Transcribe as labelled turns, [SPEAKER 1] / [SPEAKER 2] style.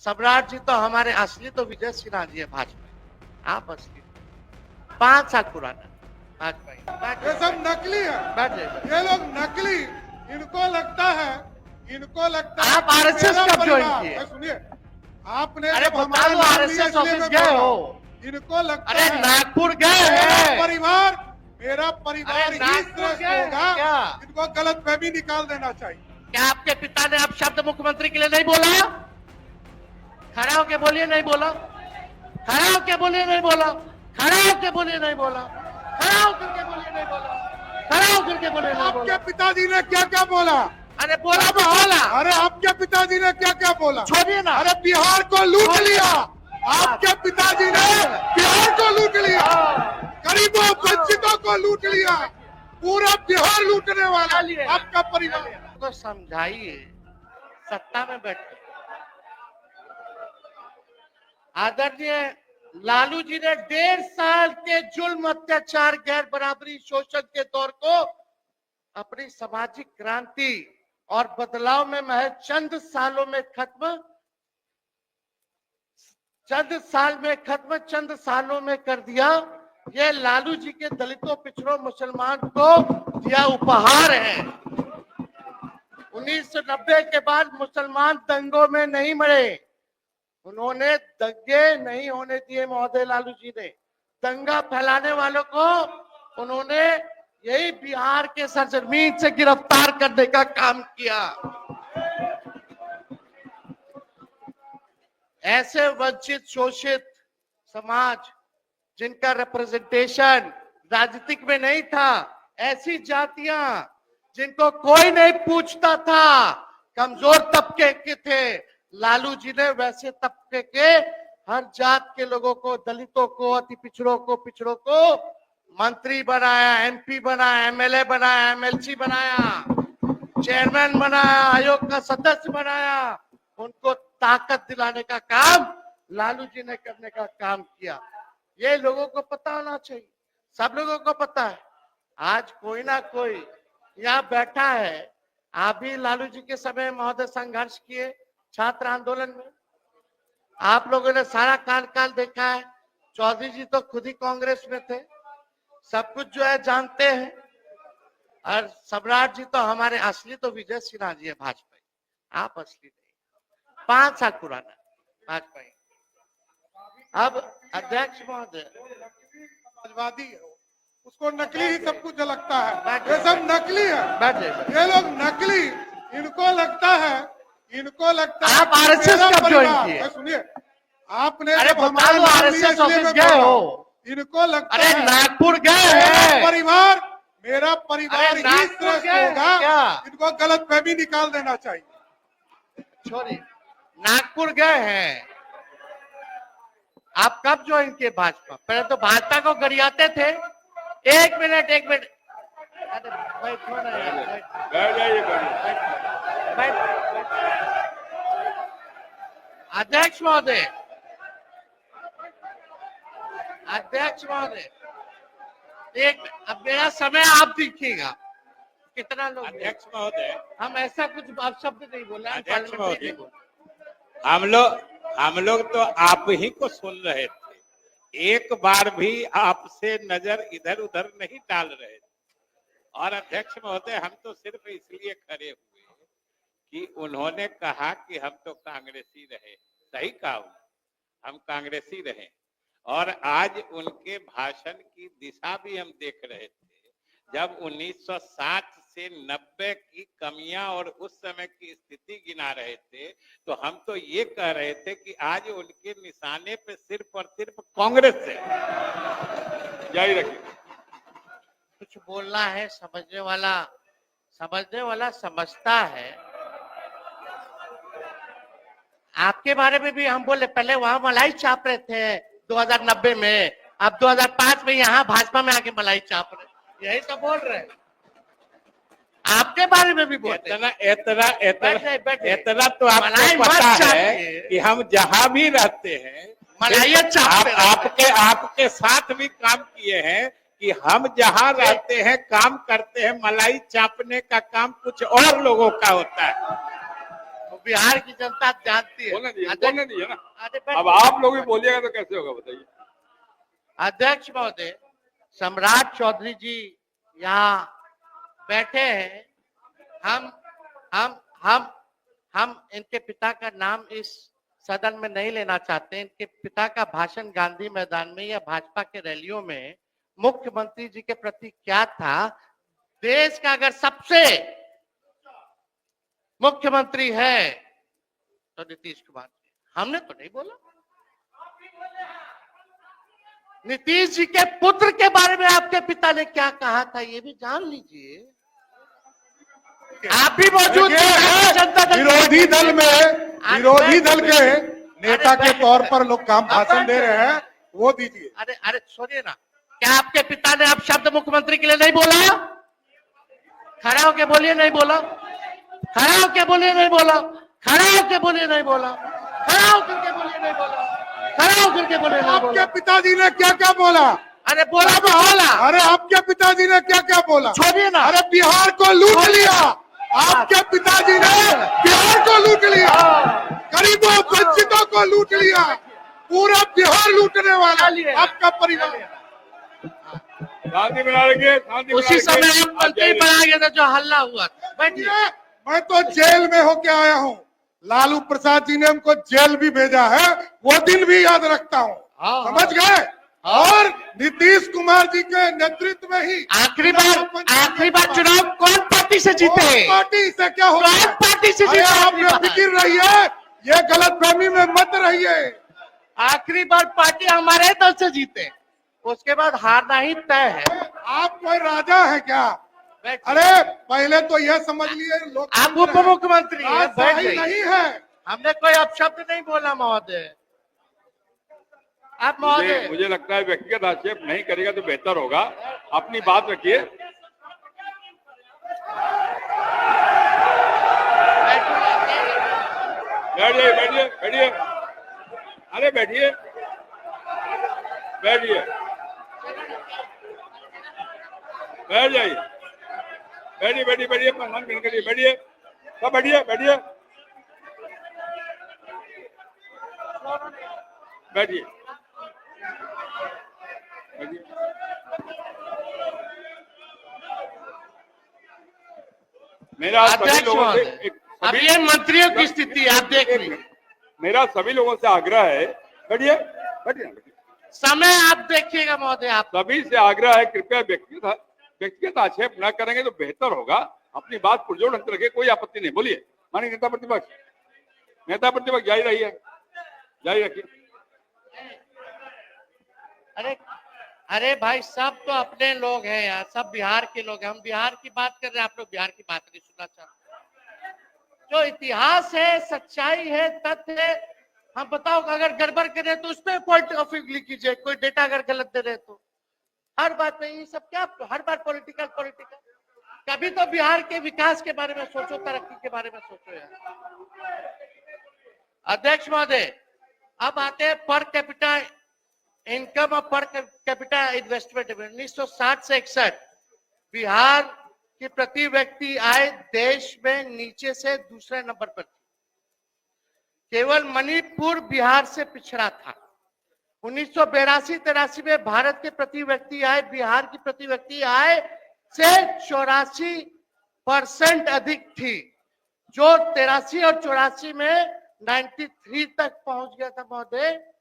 [SPEAKER 1] सम्राट जी तो हमारे असली तो विजय सिन्हा जी है भाजपा, आप असली 5 साल पुराना भाजपा।
[SPEAKER 2] ये सब नकली है,
[SPEAKER 1] बैठ जाइए।
[SPEAKER 2] ये लोग नकली, इनको लगता है
[SPEAKER 1] आप आरएसएस कब ज्वाइन किए?
[SPEAKER 2] सुनिए, आपने
[SPEAKER 1] अरे
[SPEAKER 2] जब हमारा
[SPEAKER 1] बता दो,
[SPEAKER 2] नाम
[SPEAKER 1] आरएसएस
[SPEAKER 2] लिया इसलिए
[SPEAKER 1] ऑफिस
[SPEAKER 2] मैं
[SPEAKER 1] गए
[SPEAKER 2] बोल रहा
[SPEAKER 1] हो?
[SPEAKER 2] हूं। इनको लगता
[SPEAKER 1] अरे
[SPEAKER 2] है
[SPEAKER 1] नागपुर गए
[SPEAKER 2] मेरा
[SPEAKER 1] हैं?
[SPEAKER 2] परिवार
[SPEAKER 1] अरे
[SPEAKER 2] ही
[SPEAKER 1] नागपुर
[SPEAKER 2] श्रेष्ठ
[SPEAKER 1] गए
[SPEAKER 2] होगा।
[SPEAKER 1] क्या?
[SPEAKER 2] इनको गलतफहमी निकाल देना चाहिए।
[SPEAKER 1] क्या आपके पिता ने अब शब्द मुख्यमंत्री के लिए नहीं बोला? खड़ा होके बोलिए नहीं बोला, खड़ा होके बोलिए नहीं बोला, खड़ा होके बोलिए नहीं बोला, खड़ा होकर के बोलिए नहीं बोला, खड़ा होकर के बोलिए नहीं
[SPEAKER 2] आपके
[SPEAKER 1] बोला।
[SPEAKER 2] पिताजी ने क्या क्या बोला?
[SPEAKER 1] अरे बोला तो बोला।
[SPEAKER 2] अरे आपके पिताजी ने क्या क्या बोला?
[SPEAKER 1] छोड़िए ना।
[SPEAKER 2] अरे बिहार को लूट लिया, आपके पिताजी ने बिहार को लूट लिया, गरीबों वंचितों को लूट लिया, पूरा बिहार लूटने वाला आपका परिवार।
[SPEAKER 1] तो समझाइए, सत्ता में बैठे आदरणीय लालू जी ने 1.5 साल के जुल्म, अत्याचार, गैर बराबरी, शोषण के दौर को अपनी सामाजिक क्रांति और बदलाव में महज चंद साल में चंद सालों में कर दिया। ये लालू जी के दलितों, पिछड़ों, मुसलमान को दिया उपहार है। 1990 के बाद मुसलमान दंगों में नहीं मरे, उन्होंने दंगे नहीं होने दिए। महोदय लालू जी ने दंगा फैलाने वालों को उन्होंने यही बिहार के सरजमीन से गिरफ्तार करने का काम किया। ऐसे वंचित, शोषित समाज जिनका रिप्रेजेंटेशन राजनीतिक में नहीं था, ऐसी जातियां जिनको कोई नहीं पूछता था, कमजोर तबके के थे, लालू जी ने वैसे तबके के हर जात के लोगों को, दलितों को, अति पिछड़ों को मंत्री बनाया, एमपी बनाया, एमएलए बनाया, एमएलसी बनाया, चेयरमैन बनाया, आयोग का सदस्य बनाया। उनको ताकत दिलाने का काम लालू जी ने करने का काम किया। ये लोगों को पता होना चाहिए, सब लोगों को पता है। आज कोई ना कोई यहाँ बैठा है, आप भी लालू जी के समय महोदय संघर्ष किए छात्र आंदोलन में, आप लोगों ने सारा काल देखा है। चौधरी जी तो खुद ही कांग्रेस में थे, सब कुछ जो है जानते हैं। और सम्राट जी तो हमारे असली तो विजय सिन्हा जी है भाजपा, आप असली नहीं, 5 साल पुराना भाजपा। अब अध्यक्ष महोदय
[SPEAKER 2] समाजवादी है, उसको नकली ही सब कुछ लगता है। ये सब नकली है,
[SPEAKER 1] बैठ जाइए।
[SPEAKER 2] ये लोग नकली, इनको लगता है
[SPEAKER 1] आप आरएसएस कब ज्वाइन किए?
[SPEAKER 2] सुनिए, आपने
[SPEAKER 1] अरे
[SPEAKER 2] जब
[SPEAKER 1] बता
[SPEAKER 2] हमारा
[SPEAKER 1] दो,
[SPEAKER 2] नाम लिया
[SPEAKER 1] आरएसएस
[SPEAKER 2] इसलिए
[SPEAKER 1] ऑफिस
[SPEAKER 2] मैं
[SPEAKER 1] गए
[SPEAKER 2] बोल रहा
[SPEAKER 1] हो?
[SPEAKER 2] हूं। इनको लगता
[SPEAKER 1] अरे
[SPEAKER 2] है
[SPEAKER 1] नागपुर गए
[SPEAKER 2] मेरा
[SPEAKER 1] हैं?
[SPEAKER 2] परिवार ही
[SPEAKER 1] नागपुर
[SPEAKER 2] श्रेष्ठ
[SPEAKER 1] गए
[SPEAKER 2] होगा।
[SPEAKER 1] क्या?
[SPEAKER 2] इनको गलतफहमी निकाल देना चाहिए।
[SPEAKER 1] छोड़िए, नागपुर गए हैं? आप कब ज्वाइन किए भाजपा? पहले तो भाजपा को गरियाते थे। एक मिनट अरे बैठो ना यार, बैठ। अध्यक्ष महोदय, अब मेरा समय आप देखिएगा कितना लोग।
[SPEAKER 3] अध्यक्ष महोदय,
[SPEAKER 1] हम ऐसा कुछ आप शब्द नहीं बोले,
[SPEAKER 3] अध्यक्ष महोदय, हम लोग तो आप ही को सुन रहे थे, एक बार भी आपसे नजर इधर उधर नहीं डाल रहे थे। और अध्यक्ष महोदय, हम तो सिर्फ इसलिए खड़े हुए कि उन्होंने कहा कि हम तो कांग्रेसी रहे, सही कहा, हम कांग्रेसी रहे। और आज उनके भाषण की दिशा भी हम देख रहे थे, जब 1960 से 90 की कमियां और उस समय की स्थिति गिना रहे थे, तो हम तो ये कह रहे थे कि आज उनके निशाने पे सिर्फ और सिर्फ कांग्रेस है। जारी रखिए।
[SPEAKER 1] कुछ बोलना है, समझने वाला समझता है। आपके बारे में भी हम बोले, पहले वहां मलाई चाप रहे थे 2090 में, अब 2005 में यहाँ भाजपा में आके मलाई चाप रहे, यही तो बोल रहे हैं। आपके बारे में भी बोलते हैं।
[SPEAKER 3] इतना तो आपको पता है कि हम जहां भी रहते हैं आपके साथ भी काम किए हैं कि हम जहां रहते हैं, काम करते हैं, मलाई चापने का काम कुछ और लोगों का होता है।
[SPEAKER 1] बिहार की जनता जानती है।
[SPEAKER 4] बोलने
[SPEAKER 1] अध्यक्ष-
[SPEAKER 4] दीजिए ना।
[SPEAKER 1] अरे बैठ-
[SPEAKER 4] अब आप लोग भी बोलिएगा तो कैसे होगा बताइए।
[SPEAKER 1] अध्यक्ष महोदय, सम्राट चौधरी जी यहाँ बैठे हैं। हम इनके पिता का नाम इस सदन में नहीं लेना चाहते। इनके पिता का भाषण गांधी मैदान में या भाजपा के रैलियों में मुख्यमंत्री जी के प्रति क्या था? देश का अगर सबसे मुख्यमंत्री है तो नीतीश कुमार जी। हमने तो नहीं बोला। नीतीश जी के पुत्र के बारे में आपके पिता ने क्या कहा था ये भी जान लीजिए। आप भी मौजूद थे जनता दल
[SPEAKER 2] विरोधी दल में विरोधी दल के नेता के तौर पर लोग काम भाषण दे रहे हैं, वो दीजिए।
[SPEAKER 1] अरे अरे सुनिए ना, क्या आपके पिता ने अब शब्द मुख्यमंत्री के लिए नहीं बोला? खड़ा होके बोलिए नहीं बोला। खड़ा होके बोलिए नहीं बोला। खड़ा होके बोलिए नहीं बोला। खड़ा होकर के बोलिए नहीं बोला। खड़ा होकर के बोलिए नहीं
[SPEAKER 2] आपके
[SPEAKER 1] बोला।
[SPEAKER 2] पिताजी ने क्या क्या बोला?
[SPEAKER 1] अरे बोला तो बोला।
[SPEAKER 2] अरे आपके पिताजी ने क्या क्या बोला?
[SPEAKER 1] छोड़िए ना।
[SPEAKER 2] अरे बिहार को लूट लिया। आपके पिताजी ने बिहार को लूट लिया, गरीबों वंचितों को लूट लिया, पूरा बिहार लूटने वाला आपका परिवार।
[SPEAKER 4] शांति बना रखिए, शांति
[SPEAKER 1] उसी समय आप मंत्री बना गए थे जो हल्ला हुआ था। बैठिए।
[SPEAKER 2] मैं तो जेल में होके आया हूँ। लालू प्रसाद जी ने हमको जेल भी भेजा है, वो दिन भी याद रखता हूँ। समझ गए? और नीतीश कुमार जी के नेतृत्व में ही
[SPEAKER 1] आखिरी बार चुनाव कौन पार्टी से जीते?
[SPEAKER 2] कौन पार्टी से क्या होगा?
[SPEAKER 1] कौन पार्टी से
[SPEAKER 2] अरे
[SPEAKER 1] जीते?
[SPEAKER 2] आप
[SPEAKER 1] आखिरी बार।
[SPEAKER 2] बेफिक्र रहिए, ये गलतफहमी में मत रहिए।
[SPEAKER 1] आखिरी बार पार्टी हमारे दल से जीते, उसके बाद हारना ही तय है।
[SPEAKER 2] आप कोई राजा है क्या?
[SPEAKER 1] बैठिए।
[SPEAKER 2] अरे पहले तो यह समझ लिए लोग
[SPEAKER 1] आप उप मुख्यमंत्री हैं, बैठ
[SPEAKER 2] सही
[SPEAKER 1] जाइए।
[SPEAKER 2] नहीं है।
[SPEAKER 1] हमने कोई अपशब्द नहीं बोला महोदय। आप महोदय
[SPEAKER 4] मुझे लगता है व्यक्तिगत आक्षेप नहीं करेगा तो बेहतर होगा। अपनी बात रखिए। बैठिए बैठिए बैठिए। अरे बैठिए बैठिए बैठ जाइए। बैठिए बैठिए बैठिए, सम्मान करने के लिए बैठिए। सब बैठिए बैठिए बैठिए बैठिए। मेरा सभी
[SPEAKER 1] अध्यक्ष
[SPEAKER 4] लोगों से
[SPEAKER 1] महोदय, अब ये मंत्रियों की स्थिति आप देख लीजिए।
[SPEAKER 4] मेरा सभी लोगों से आग्रह है, बैठिए बैठिए बैठिए।
[SPEAKER 1] समय आप देखिएगा महोदय। आप
[SPEAKER 4] सभी से आग्रह है, कृपया व्यक्तिगत आक्षेप न करेंगे तो बेहतर होगा। अपनी बात पुरजोर ढंग से रखिए, कोई आपत्ति नहीं। बोलिए माननीय नेता प्रतिपक्ष जारी रहिए, जारी रखिए।
[SPEAKER 1] अरे भाई, सब तो अपने लोग हैं यार, सब बिहार के लोग हैं। हम बिहार की बात कर रहे हैं, आप लोग बिहार की बात नहीं सुनना चाहते। जो इतिहास है, सच्चाई है, तथ्य है, हम बताओ अगर गड़बड़ करें तो उसमें पॉइंट ऑफ व्यू कीजिए। कोई डेटा अगर गलत दे रहे तो हर बात में ये सब क्या, हर बार पॉलिटिकल। कभी तो बिहार के विकास के बारे में सोचो, तरक्की के बारे में सोचो यार। अध्यक्ष महोदय, अब आते हैं पर कैपिटा इनकम और पर कैपिटा इन्वेस्टमेंट। 1960 से 61 बिहार की प्रति व्यक्ति आय देश में नीचे से दूसरे नंबर पर थी। केवल मणिपुर बिहार से पिछड़ा था। 1982-83 में भारत के प्रति व्यक्ति आय बिहार की प्रति व्यक्ति आय से 84% अधिक थी, जो 83 और 84 में 93 तक पहुंच गया था महोदय।